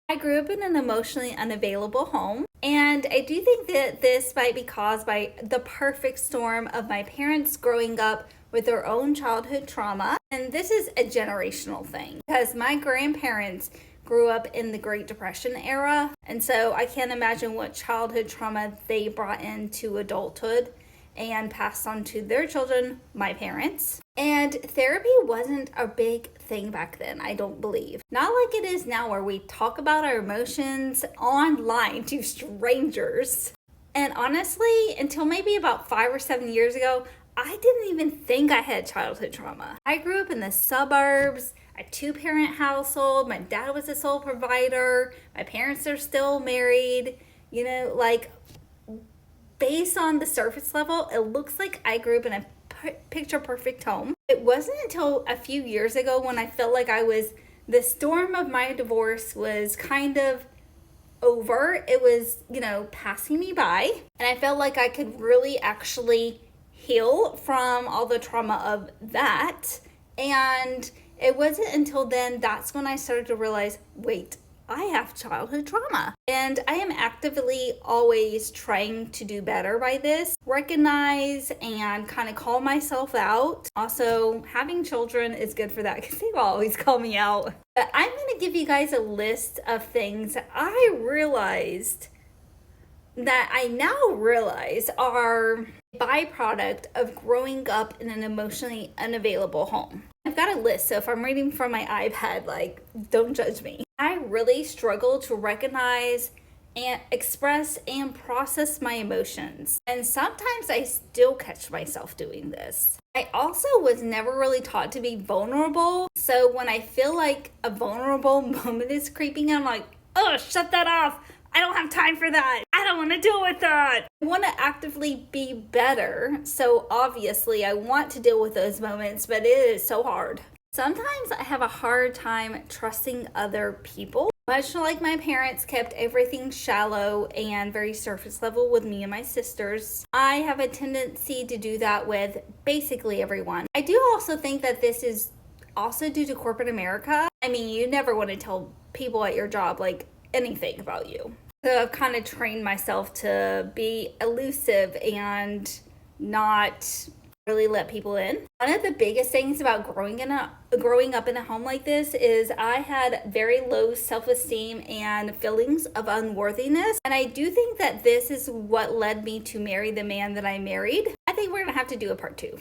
I grew up in an emotionally unavailable home, and I do think that this might be caused by the perfect storm of my parents growing up with their own childhood trauma. And this is a generational thing because my grandparents grew up in the Great Depression era, and so I can't imagine what childhood trauma they brought into adulthood and passed on to their children, my parents. And therapy wasn't a big thing back then, I don't believe. Not like it is now, where we talk about our emotions online to strangers. And honestly, until maybe about 5 or 7 years ago, I didn't even think I had childhood trauma. I grew up in the suburbs, a 2-parent household. My dad was a sole provider. My parents are still married. Based on the surface level, it looks like I grew up in a picture perfect home. It wasn't until a few years ago when I felt like the storm of my divorce was kind of over. It was, passing me by. And I felt like I could really actually heal from all the trauma of that. And it wasn't until then that's when I started to realize, wait, I have childhood trauma. And I am actively always trying to do better by this, recognize and kind of call myself out. Also, having children is good for that because they will always call me out. But I'm going to give you guys a list of things I now realize are a byproduct of growing up in an emotionally unavailable home. I've got a list, so if I'm reading from my iPad, don't judge me. I really struggle to recognize and express and process my emotions. And sometimes I still catch myself doing this. I also was never really taught to be vulnerable. So when I feel like a vulnerable moment is creeping in, I'm like, oh, shut that off. I don't have time for that. I don't want to deal with that. I want to actively be better. So obviously I want to deal with those moments, but it is so hard. Sometimes I have a hard time trusting other people. Much like my parents kept everything shallow and very surface level with me and my sisters, I have a tendency to do that with basically everyone. I do also think that this is also due to corporate America. I mean, you never want to tell people at your job anything about you. So I've kind of trained myself to be elusive and not really let people in. One of the biggest things about growing up in a home like this is I had very low self-esteem and feelings of unworthiness. And I do think that this is what led me to marry the man that I married. I think we're gonna have to do a part 2.